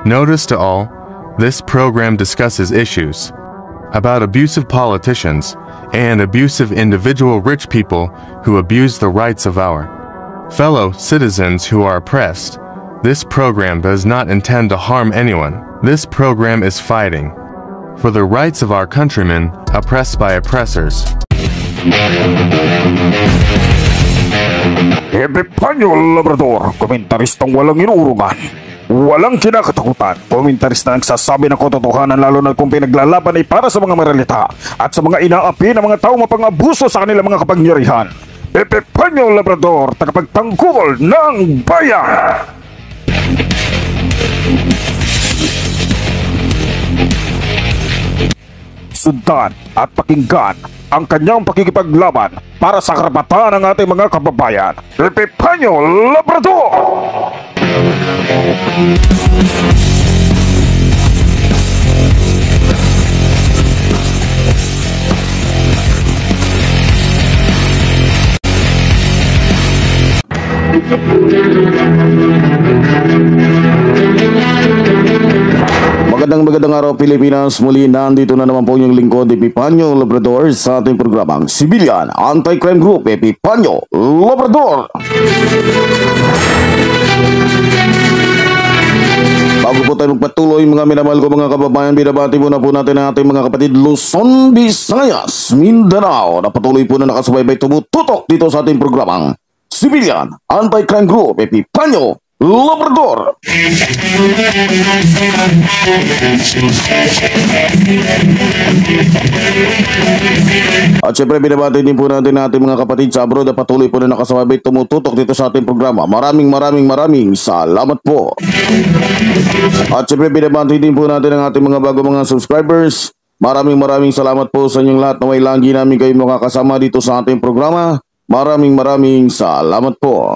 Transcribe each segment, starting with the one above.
Notice to all, this program discusses issues about abusive politicians and abusive individual rich people who abuse the rights of our fellow citizens who are oppressed. This program does not intend to harm anyone. This program is fighting for the rights of our countrymen oppressed by oppressors. Epipanyo Labrador, komentaristang walang inuurungan, walang kinakatakutan, komentarista na nagsasabi ng katotohanan lalo na kung pinaglalaban ay para sa mga maralita at sa mga inaapi ng mga tao mapang-abuso sa kanilang mga kapangyarihan. Epipanyo Labrador, tagapagtanggol ng bayan! Sundan at pakinggan ang kanyang pakikipaglaban para sa karapatan ng ating mga kababayan. Epipanyo Labrador! Magandang araw Pilipinas, muli nandito na naman po yung lingkod Epipanyo Labrador sa ating programang Civilian Anti-Crime Group Epipanyo Labrador. Bago po tayo magpatuloy mga minamahal ko mga kababayan, binabati muna po natin ang ating mga kapatid Luzon, Visayas, Mindanao na patuloy po na nakasubaybay tumututok dito sa ating programang Civilian Anti-Crime Group Epipanyo Labrador. At syempre binabati din po natin ating mga kapatid sa abroad na patuloy po na nakasabay tumututok dito sa ating programa. Maraming salamat po. At syempre binabati din po natin ang ating mga bago mga subscribers. Maraming salamat po sa inyong lahat na may lagi namin kayo makakasama dito sa ating programa. Maraming salamat po.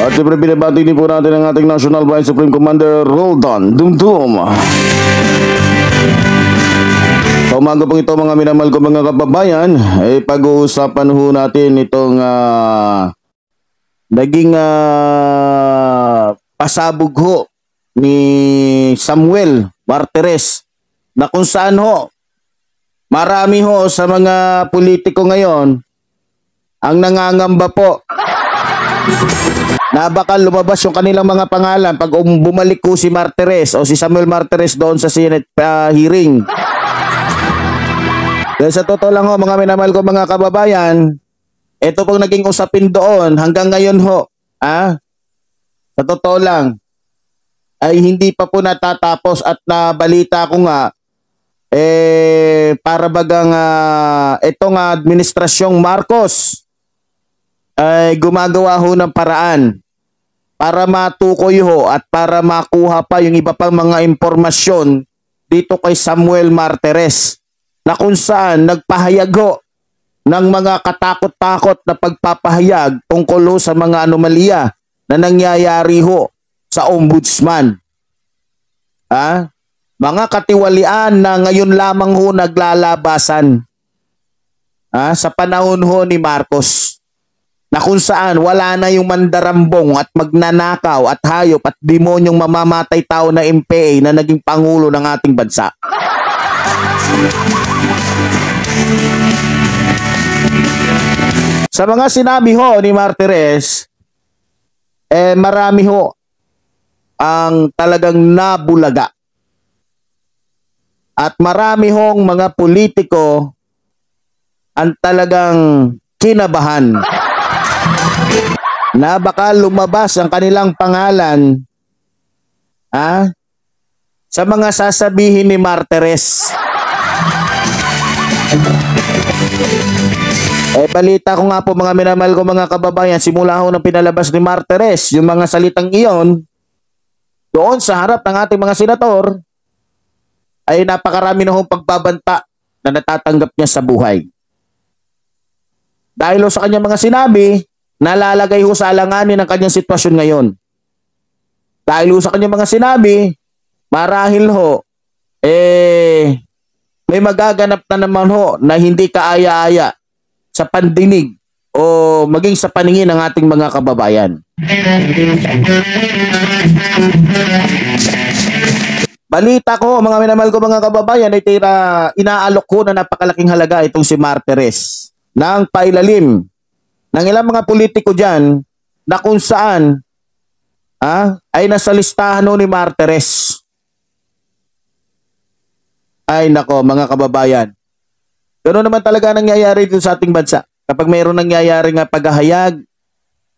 At siyempre binabati din po natin ang ating National Vice Supreme Commander Roldan Dumdum. Sa umaga po ito mga minamahal ko mga kababayan, ay pag-uusapan ho natin itong naging pasabog ho ni Samuel Martires na kung saan ho marami ho sa mga politiko ngayon ang nangangamba po na baka lumabas yung kanilang mga pangalan pag bumalik ko si Martires o si Samuel Martires doon sa Senate hearing. Dahil sa totoo lang ho mga minamahal ko mga kababayan, ito pong naging usapin doon hanggang ngayon ho, sa totoo lang, ay hindi pa po natatapos at nabalita ko nga, para bagang itong administrasyong Marcos ay gumagawa ho ng paraan para matukoy ho at para makuha pa yung iba pang mga impormasyon dito kay Samuel Martires na kung saan nagpahayag ho ng mga katakot-takot na pagpapahayag tungkol ho sa mga anomalya na nangyayari ho sa ombudsman. Mga katiwalian na ngayon lamang ho naglalabasan sa panahon ho ni Marcos na kung saan wala na yung mandarambong at magnanakaw at hayop at demonyong mamamatay tao na MPA na naging pangulo ng ating bansa. Sa mga sinabi ho ni Martires, marami ho ang talagang nabulaga. At marami hong mga politiko ang talagang kinabahan na baka lumabas ang kanilang pangalan sa mga sasabihin ni Martires. Balita ko nga po mga minamahal ko mga kababayan, simula ho ng pinalabas ni Martires yung mga salitang iyon doon sa harap ng ating mga senator, ay napakarami na hong pagbabanta na natatanggap niya sa buhay. Dahil ho sa kanyang mga sinabi, nalalagay ho sa alanganin ang kanyang sitwasyon ngayon. Dahil ho sa kanyang mga sinabi, marahil ho, may magaganap na naman ho na hindi kaaya-aya sa pandinig o maging sa paningin ng ating mga kababayan. Balita ko, mga minamahal ko mga kababayan, ay inaalok ko na napakalaking halaga itong si Martires ng pailalim ng ilang mga politiko dyan na kung saan ay nasa listahan ni Martires. Ay nako mga kababayan, ganoon naman talaga nangyayari dito sa ating bansa. Kapag mayroon nangyayari nga paghahayag,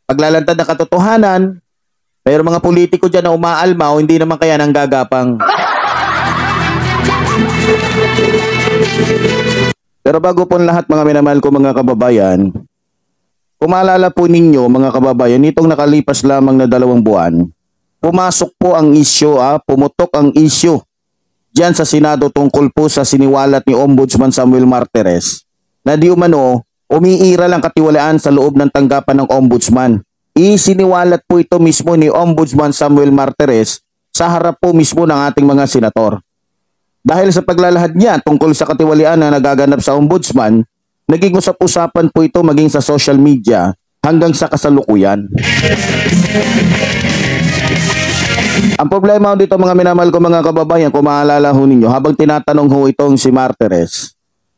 paglalantad ng katotohanan, mayroong mga politiko dyan na umaalma o hindi naman kaya nang gagapang. Pero bago po lahat mga minamahal ko mga kababayan, kung maalala po ninyo mga kababayan, nitong nakalipas lamang na 2 buwan, pumasok po ang isyu, pumutok ang isyu diyan sa Senado tungkol po sa siniwalat ni Ombudsman Samuel Martires na di umano umiiral ang katiwalaan sa loob ng tanggapan ng Ombudsman. Isiniwalat po ito mismo ni Ombudsman Samuel Martires sa harap po mismo ng ating mga senator. Dahil sa paglalahad niya tungkol sa katiwalian na nagaganap sa Ombudsman, naging usap-usapan po ito maging sa social media hanggang sa kasalukuyan. Ang problema dito mga minamahal ko mga kababayan, kung maalala ho ninyo, habang tinatanong ho itong si Martires,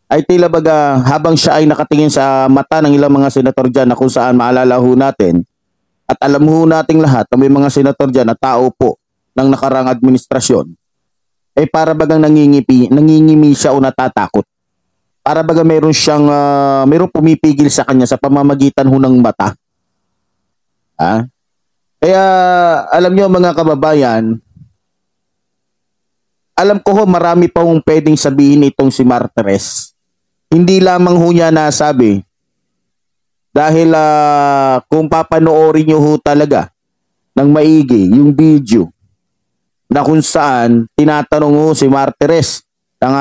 ay tila baga habang siya ay nakatingin sa mata ng ilang mga senator dyan na kung saan maalala ho natin at alam ho nating lahat na may mga senator dyan na tao po ng nakarang administrasyon, ay para bagang nangingimi siya o natatakot. Para baga mayroong pumipigil sa kanya sa pamamagitan ho ng mata. Kaya alam nyo mga kababayan, alam ko ho marami pa hong pwedeng sabihin itong si Martires. Hindi lamang ho niya nasabi dahil kung papanoorin nyo ho talaga ng maigi yung video na kung saan tinatanong ho si Martires ng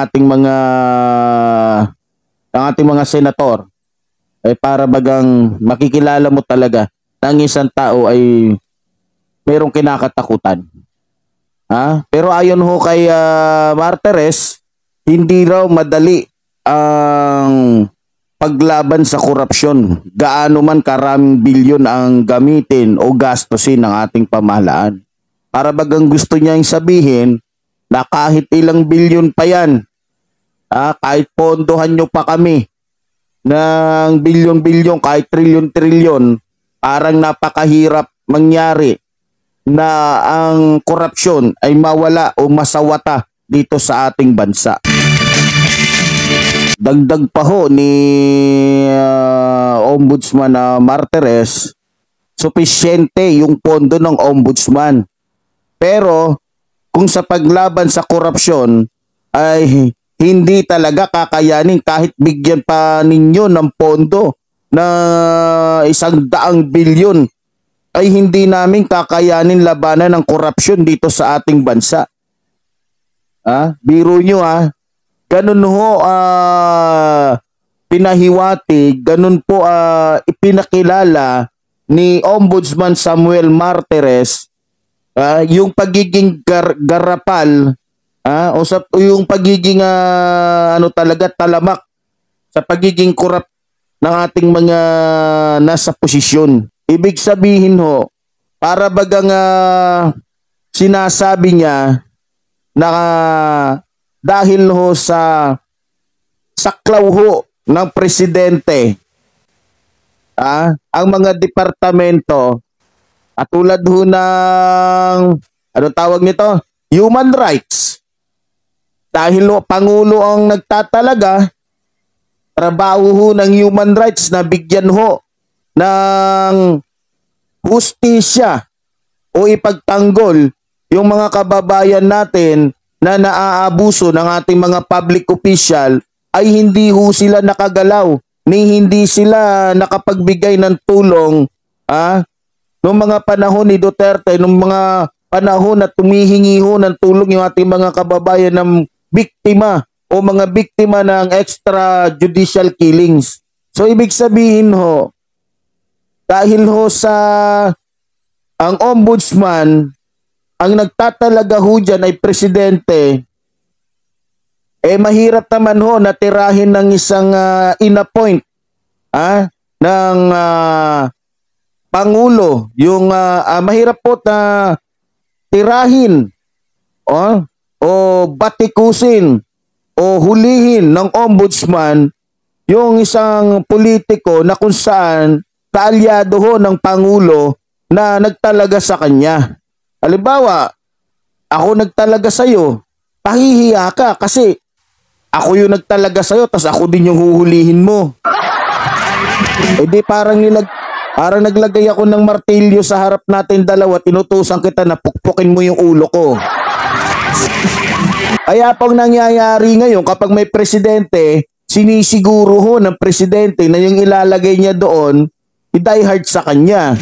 ating mga senator, ay para bagang makikilala mo talaga na ang isang tao ay merong kinakatakutan. Pero ayon ho kay Martires, hindi raw madali ang paglaban sa korupsyon. Gaano man karaming bilyon ang gamitin o gastusin ng ating pamahalaan. Para bagang gusto niyang sabihin na kahit ilang bilyon pa yan, kahit pondohan nyo pa kami ng bilyon-bilyon, kahit trilyon-trilyon, parang napakahirap mangyari na ang korupsyon ay mawala o masawata dito sa ating bansa. Dagdag pa ho ni Ombudsman Martires, sufisyente yung pondo ng Ombudsman. Pero kung sa paglaban sa korupsyon ay hindi talaga kakayanin kahit bigyan pa ninyo ng pondo na 100 bilyon, ay hindi namin kakayanin labanan ng korupsyon dito sa ating bansa. Biro nyo ganun ho pinahiwatig, ganun po ipinakilala ni Ombudsman Samuel Martires yung pagiging garapal o yung pagiging talaga talamak sa pagiging korap ng ating mga nasa posisyon. Ibig sabihin ho, para bagang sinasabi niya na dahil ho sa saklaw ho ng presidente, ang mga departamento at tulad ho ng tawag nito? Human rights. Dahil ho, Pangulo ang nagtatalaga, trabaho ho ng human rights na bigyan ho ng hustisya o ipagtanggol yung mga kababayan natin na naaabuso ng ating mga public official, ay hindi ho sila nakagalaw ni hindi sila nakapagbigay ng tulong noong mga panahon ni Duterte, noong mga panahon na tumihingi ho ng tulong yung ating mga kababayan ng biktima o mga biktima ng extrajudicial killings. So ibig sabihin ho, dahil ho sa ang ombudsman, ang nagtatalaga ho dyan ay presidente, mahirap naman ho na tirahin ng isang in-appoint ng Pangulo. Yung mahirap po na tirahin o batikusin o hulihin ng ombudsman yung isang politiko na kung saan kaalyado ho ng Pangulo na nagtalaga sa kanya. Halimbawa, ako nagtalaga sa'yo, pahihiya ka kasi ako yung nagtalaga sa'yo tapos ako din yung huhulihin mo. Di parang naglagay ako ng martilyo sa harap natin dalawa, tinutusan kita na pukpukin mo yung ulo ko. Kaya pang nangyayari ngayon kapag may presidente, sinisiguro ho ng presidente na yung ilalagay niya doon, i-die hard sa kanya.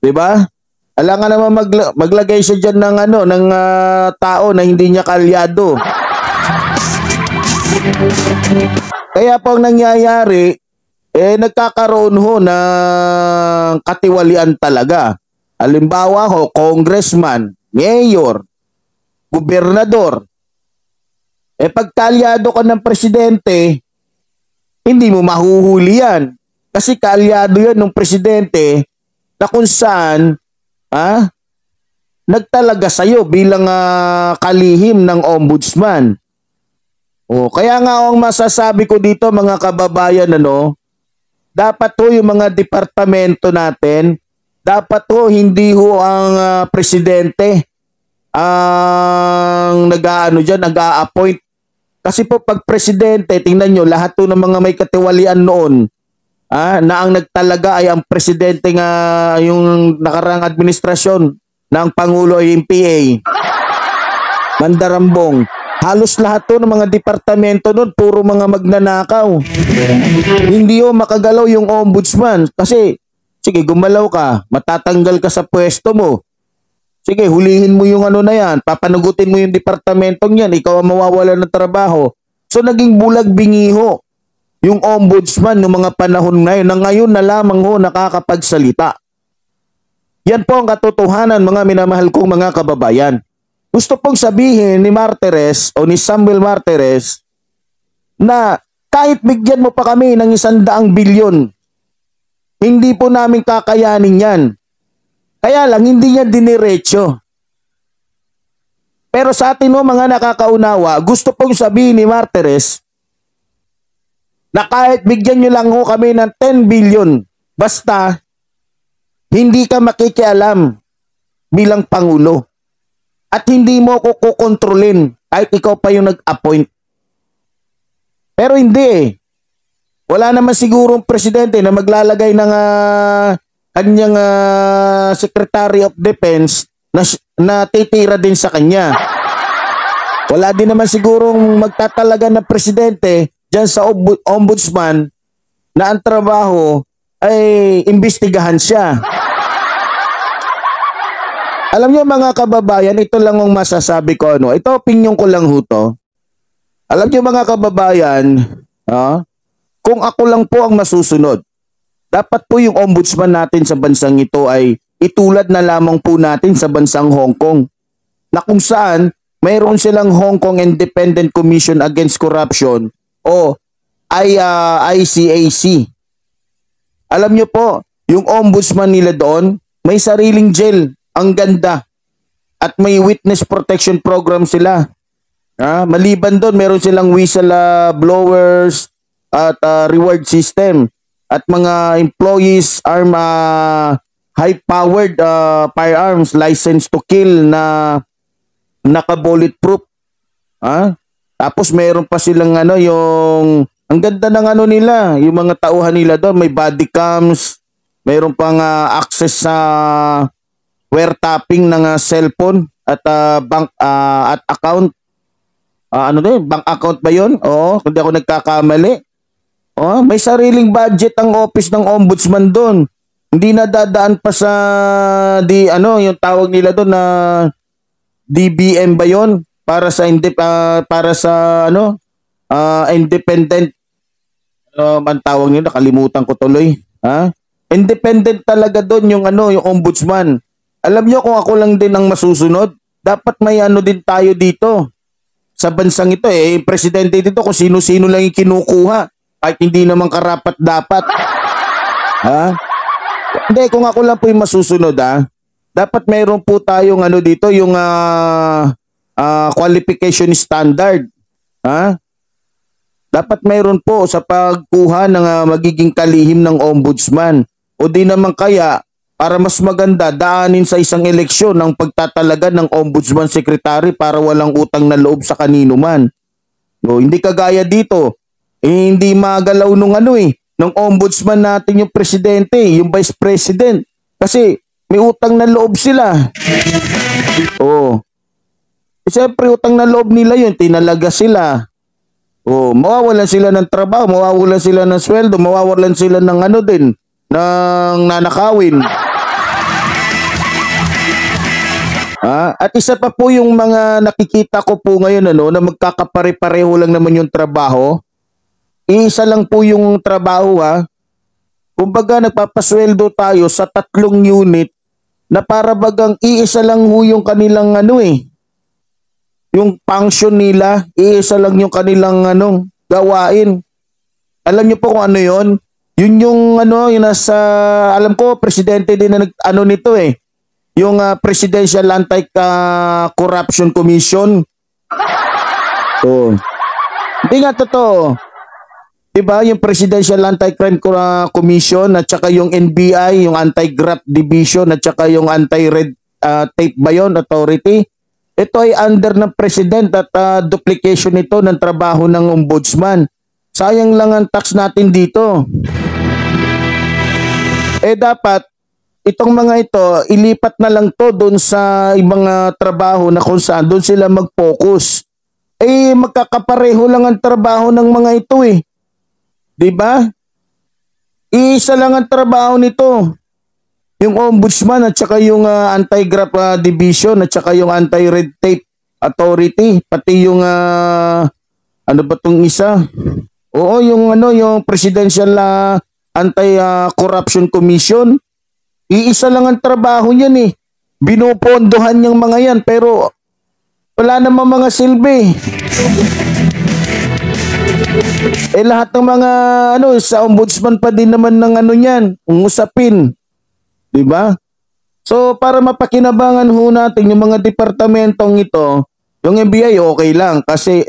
Diba? Alangan naman maglagay siya dyan ng tao na hindi niya kalyado. Kaya po ang nangyayari, nagkakaroon ho ng katiwalian talaga. Halimbawa ho, congressman, mayor, gobernador. Pag kalyado ka ng presidente, hindi mo mahuhuli yan. Kasi kalyado yan ng presidente na kung saan nagtalaga sa'yo bilang kalihim ng ombudsman. Kaya nga ang masasabi ko dito mga kababayan, dapat ho yung mga departamento natin, dapat ho hindi ho ang presidente ang nag-a-appoint. Kasi po pag presidente, tingnan nyo, lahat po ng mga may katiwalian noon, na ang nagtalaga ay ang presidente nga yung nakarang administrasyon ng Pangulo ay yung PA. Mandarambong. Halos lahat to ng mga departamento noon, puro mga magnanakaw. Hindi ho makagalaw yung ombudsman. Kasi, sige, gumalaw ka, matatanggal ka sa pwesto mo. Sige, hulihin mo yung na yan, papanugutin mo yung departamentong yan, ikaw ang mawawala ng trabaho. So, naging bulag bingiho yung ombudsman ng mga panahon ngayon na ngayon na lamang ho nakakapagsalita. Yan po ang katotohanan mga minamahal kong mga kababayan. Gusto pong sabihin ni Martires o ni Samuel Martires na kahit bigyan mo pa kami ng 100 bilyon, hindi po namin kakayanin yan. Kaya lang hindi niya diniretso. Pero sa atin mga nakakaunawa, gusto pong sabihin ni Martires na kahit bigyan nyo lang ho kami ng 10 billion, basta hindi ka makikialam bilang Pangulo. At hindi mo ko kukontrolin kahit ikaw pa yung nag-appoint. Pero hindi Wala naman sigurong presidente na maglalagay ng kanyang Secretary of Defense na titira din sa kanya. Wala din naman sigurong magtatalaga ng presidente dyan sa ombudsman na ang trabaho ay imbestigahan siya. Alam niyo mga kababayan, ito lang ang masasabi ko. Ito opinion ko lang ho to. Alam niyo mga kababayan, kung ako lang po ang masusunod, dapat po yung ombudsman natin sa bansang ito ay itulad na lamang po natin sa bansang Hong Kong, na kung saan mayroon silang Hong Kong Independent Commission Against Corruption o ICAC. Alam niyo po, yung ombudsman nila doon, may sariling jail. Ang ganda. At may witness protection program sila. Maliban doon, meron silang whistle blowers at reward system. At mga employees arm high-powered firearms licensed to kill na naka-bulletproof. Tapos meron pa silang yung ang ganda ng nila, yung mga tauhan nila doon, may body cams, meron pang access sa wiretapping ng cellphone at bank at account. Bank account ba 'yon? Oo, hindi ako nagkakamali. May sariling budget ang office ng ombudsman doon. Hindi nadadaan pa sa yung tawag nila doon na DBM ba 'yon? Para sa independent man tawag nila, nakalimutan ko tuloy. Independent talaga doon yung ombudsman. Alam nyo kung ako lang din ang masusunod, dapat may din tayo dito sa bansang ito eh. Presidente dito kung sino-sino lang yung kinukuha. Kahit hindi naman karapat-dapat. Ha? Hindi, kung ako lang po yung masusunod dapat meron po tayong ano dito, yung qualification standard. Ha? Dapat meron po sa pagkuha ng magiging kalihim ng ombudsman. O di naman kaya, para mas maganda, daanin sa isang eleksyon ng pagtatalaga ng ombudsman secretary para walang utang na loob sa kanino man. O, hindi kagaya dito. Hindi magalaw nung ng ombudsman natin yung presidente, yung vice president. Kasi may utang na loob sila. O, siyempre utang na loob nila yun, tinalaga sila. O, mawawalan sila ng trabaho, mawawalan sila ng sweldo, mawawalan sila ng ng nanakawin. At isa pa po yung mga nakikita ko po ngayon na magkakapare-pareho lang naman yung trabaho. Isa lang po yung trabaho Kumbaga nagpapasweldo tayo sa 3 unit na para bagang iisa lang ho yung kanilang yung function nila, iisa lang yung kanilang gawain. Alam niyo po kung ano yon? Yun yung yung nasa, alam ko presidente din na nito yung Presidential Anti-Corruption Commission. Oh. Hindi nga totoo. Diba yung Presidential Anti-Crime Commission at saka yung NBI, yung Anti-Graft Division at saka yung Anti-Red Tape ba yun, Authority. Ito ay under ng President at duplication ito ng trabaho ng Ombudsman. Sayang lang ang tax natin dito. Dapat itong mga ito, ilipat na lang to doon sa ibang trabaho na kung saan doon sila mag-focus. Magkakapareho lang ang trabaho ng mga ito Diba? Isa lang ang trabaho nito. Yung ombudsman at saka yung anti-graft division at saka yung anti-red tape authority. Pati yung, ano ba tong isa? Oo, yung yung Presidential Anti-Corruption Commission. Iisa lang ang trabaho niyan Binupondohan yung mga yan pero wala namang mga silbi. Lahat ng mga sa ombudsman pa din naman ng niyan, usapin. 'Di ba? So para mapakinabangan ho natin yung mga departamentong ito, yung NBI okay lang kasi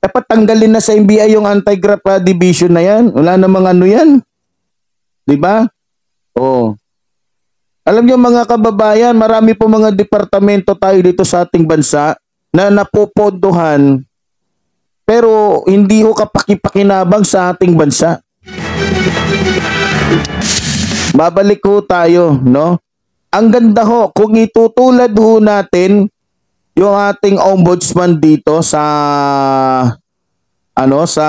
dapat tanggalin na sa NBI yung anti-graft division na yan. Wala namang yan. 'Di ba? Oh. Alam niyo mga kababayan, marami po mga departamento tayo dito sa ating bansa na napopondohan pero hindi ho kapaki-pakinabang sa ating bansa. Babalik ho tayo, no? Ang ganda ho, kung itutulad ho natin yung ating ombudsman dito sa sa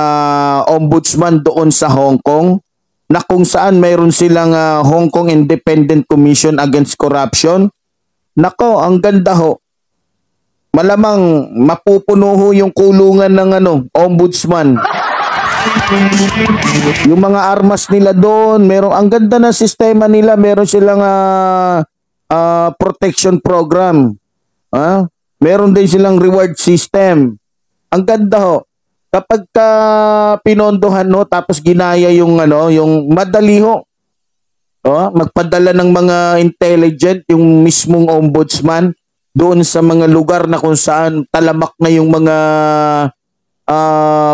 ombudsman doon sa Hong Kong na kung saan mayroon silang Hong Kong Independent Commission Against Corruption. Nako, ang ganda ho. Malamang mapupuno ho yung kulungan ng ombudsman. Yung mga armas nila doon, ang ganda ng sistema nila, meron silang protection program. Meron din silang reward system. Ang ganda ho. Kapag pinondohan tapos ginaya yung yung madali ho. Magpadala ng mga intelligent yung mismong ombudsman doon sa mga lugar na kung saan talamak na yung mga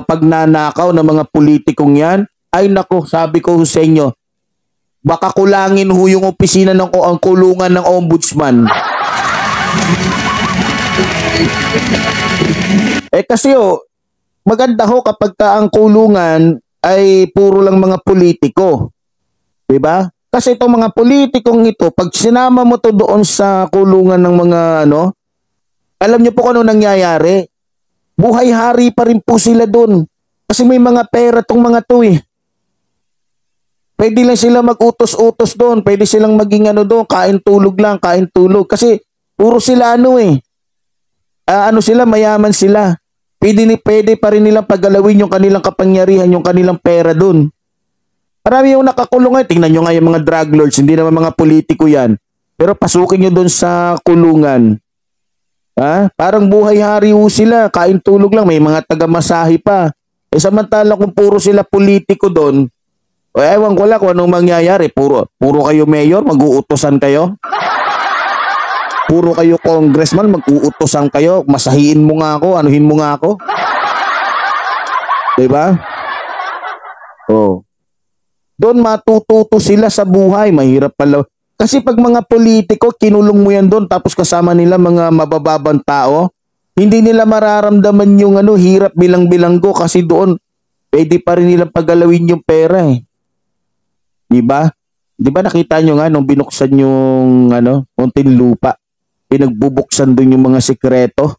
pagnanakaw ng mga politikong yan. Ay nako, sabi ko sa inyo, baka kulangin ho yung opisina ng ang kulungan ng ombudsman. Kasi maganda ho kapag ang kulungan ay puro lang mga politiko. 'Di ba? Kasi itong mga politikong ito, pag sinama mo to doon sa kulungan ng mga alam niyo po kung ano nangyayari? Buhay hari pa rin po sila doon. Kasi may mga pera tong mga to Pwede lang sila mag-utos-utos doon. Pwede silang maging doon, kain tulog lang, kain tulog. Kasi puro sila sila, mayaman sila. Pwede pa rin nilang paggalawin yung kanilang kapangyarihan, yung kanilang pera doon. Marami yung nakakulong tingnan nyo nga yung mga drug lords, hindi naman mga politiko yan. Pero pasukin nyo doon sa kulungan. Ha? Parang buhay hari ho sila, kain tulog lang, may mga taga-masahe pa. Eh samantala kung puro sila politiko doon, ewan ko lang kung anong mangyayari. Puro kayo mayor, mag-uutosan kayo. Puro kayo congressman, mag-uutosan kayo. Masahiin mo nga ako, anuhin mo nga ako. Diba? Oh. Doon matututo sila sa buhay. Mahirap pala. Kasi pag mga politiko, kinulong mo yan doon, tapos kasama nila mga mabababang tao, hindi nila mararamdaman yung hirap bilang-bilanggo kasi doon, pwede pa rin nilang paggalawin yung pera eh. Diba? Diba nakita nyo nga nung binuksan yung Muntinlupa, pinagbubuksan doon yung mga sikreto.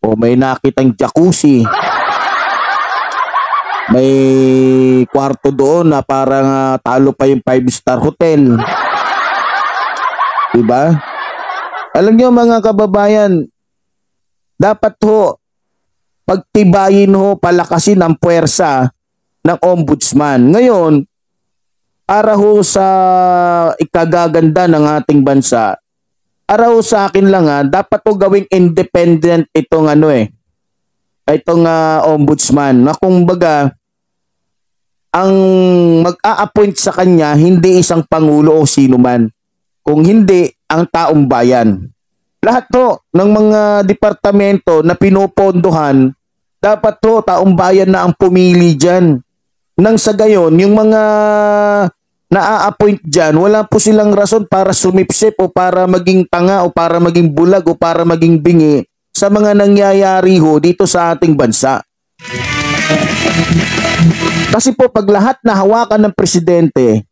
O may nakitang jacuzzi. May kwarto doon na parang talo pa yung 5-star hotel. Diba? Alam nyo mga kababayan, dapat ho, pagtibayin ho, palakasin ang puwersa ng ombudsman. Ngayon, para ho sa ikagaganda ng ating bansa, para ho sa akin lang dapat ho gawing independent itong itong ombudsman. Na kung baga, ang mag-a-appoint sa kanya, hindi isang pangulo o sino man. Kung hindi, ang taong bayan. Lahat to ng mga departamento na pinopondohan, dapat to taong bayan na ang pumili dyan. Nang sa gayon, yung mga na-a-appoint dyan, wala po silang rason para sumipsip o para maging tanga o para maging bulag o para maging bingi sa mga nangyayari ho dito sa ating bansa. Kasi po pag lahat na hawakan ng presidente,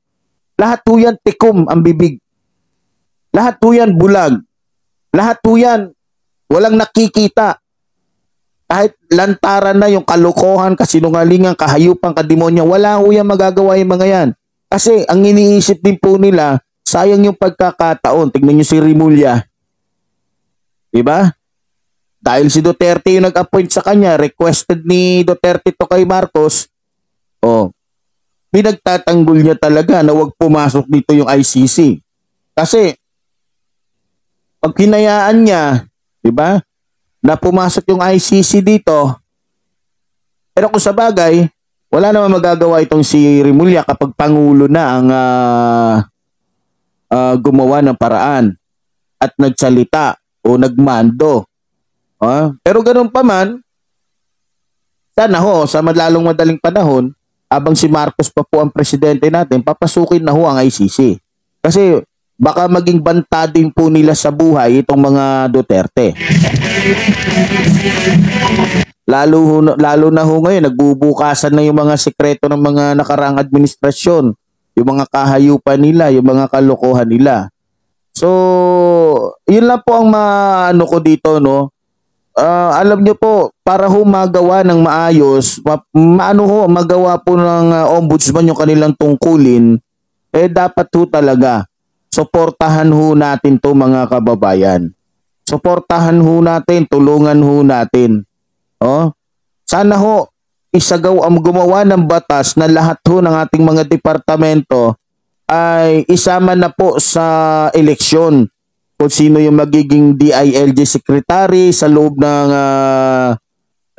lahat po yan tikom ang bibig. Lahat po yan bulag. Lahat po yan walang nakikita. Kahit lantaran na yung kalokohan, kasinungalingan, kahayupan, kademonya, wala po yan magagawa yung mga yan. Kasi ang iniisip din po nila, sayang yung pagkakataon. Tignan nyo si Rimulya. Diba? Dahil si Duterte yung nag-appoint sa kanya, requested ni Duterte to kay Marcos, pinagtatanggol niya talaga na wag pumasok dito yung ICC. Kasi, pag hinayaan niya, di ba, na pumasok yung ICC dito, pero kung sa bagay, wala naman magagawa itong si Rimulya kapag Pangulo na ang gumawa ng paraan at nagsalita o nagmando. Pero ganun pa man, sana ho, sa lalong madaling panahon, habang si Marcos pa po ang presidente natin, papasukin na ho ang ICC. Kasi baka maging banta din po nila sa buhay itong mga Duterte. Lalo na ho ngayon, nagbubukasan na yung mga sekreto ng mga nakaraang administrasyon, yung mga kahayupan nila, yung mga kalokohan nila. So, yun lang po ang maano ko dito, no? Alam nyo po, para ho magawa ng maayos, magawa po ng ombudsman yung kanilang tungkulin, dapat ho talaga, suportahan ho natin to mga kababayan. Suportahan ho natin, tulungan ho natin. Sana ho, ang gumawa ng batas na lahat ho ng ating mga departamento ay isama na po sa eleksyon. Kung sino yung magiging DILG secretary sa loob ng 6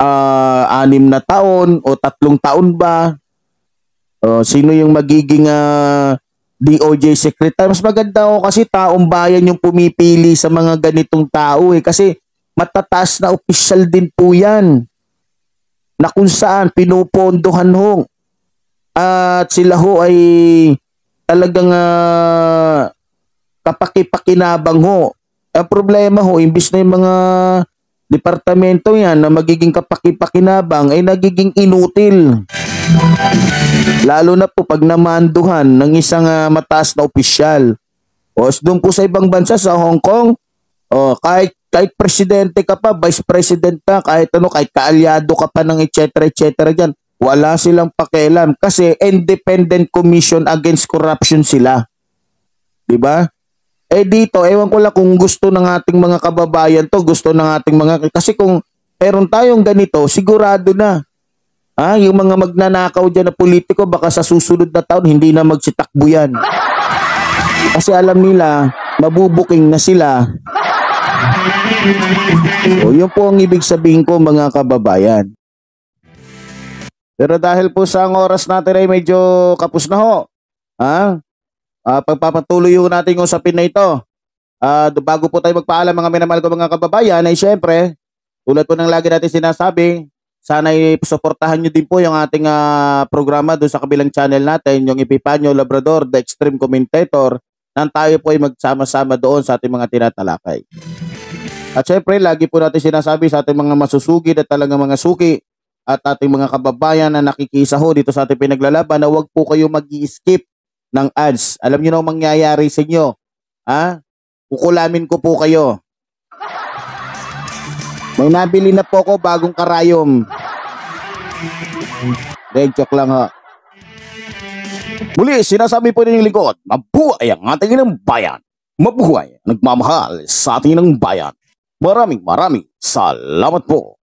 na taon o 3 taon ba, sino yung magiging DOJ secretary. Mas maganda ko kasi taong bayan yung pumipili sa mga ganitong tao kasi matataas na opisyal din po yan na kung saan pinupondohan ho at sila ho ay talagang kapaki-pakinabang ho. Ang problema ho, imbis na yung mga departamento yan na magiging kapaki-pakinabang ay nagiging inutil. Lalo na po pag namanduhan ng isang mataas na opisyal. Doon po sa ibang bansa, sa Hong Kong, kahit presidente ka pa, vice president ka, kahit kaalyado ka pa ng etc. dyan, wala silang pakialam kasi Independent Commission Against Corruption sila. Diba? Dito, ewan ko lang kung gusto ng ating mga kababayan to, gusto ng ating mga, kasi kung meron tayong ganito, sigurado na. Yung mga magnanakaw dyan na politiko, baka sa susunod na taon, hindi na magsitakbo yan. Kasi alam nila, mabubuking na sila. So, yun po ang ibig sabihin ko mga kababayan. Pero dahil po sa ang oras natin ay medyo kapos na ho, pagpapatuloy ho natin yung usapin na ito. Bago po tayo magpaalam mga minamahal ko mga kababayan, ay syempre, tulad po ng lagi natin sinasabi, sana i-suportahan nyo din po yung ating programa doon sa kabilang channel natin, yung Epifanio Labrador, The Extreme Commentator, nang tayo po ay magsama-sama doon sa ating mga tinatalakay. At syempre, lagi po natin sinasabi sa ating mga masusugid at talagang mga suki at ating mga kababayan na nakikisa ho dito sa ating pinaglalaban na huwag po kayo mag-i-skip ng ads. Alam niyo na ang mangyayari sa inyo. Kukulamin ko po kayo. May nabili na po ako bagong karayom. Joke lang ha. Muli, sinasabi po ninyong lingkod, mabuhay ang ating inang bayan. Mabuhay, nagmamahal sa ating inang bayan. Maraming salamat po.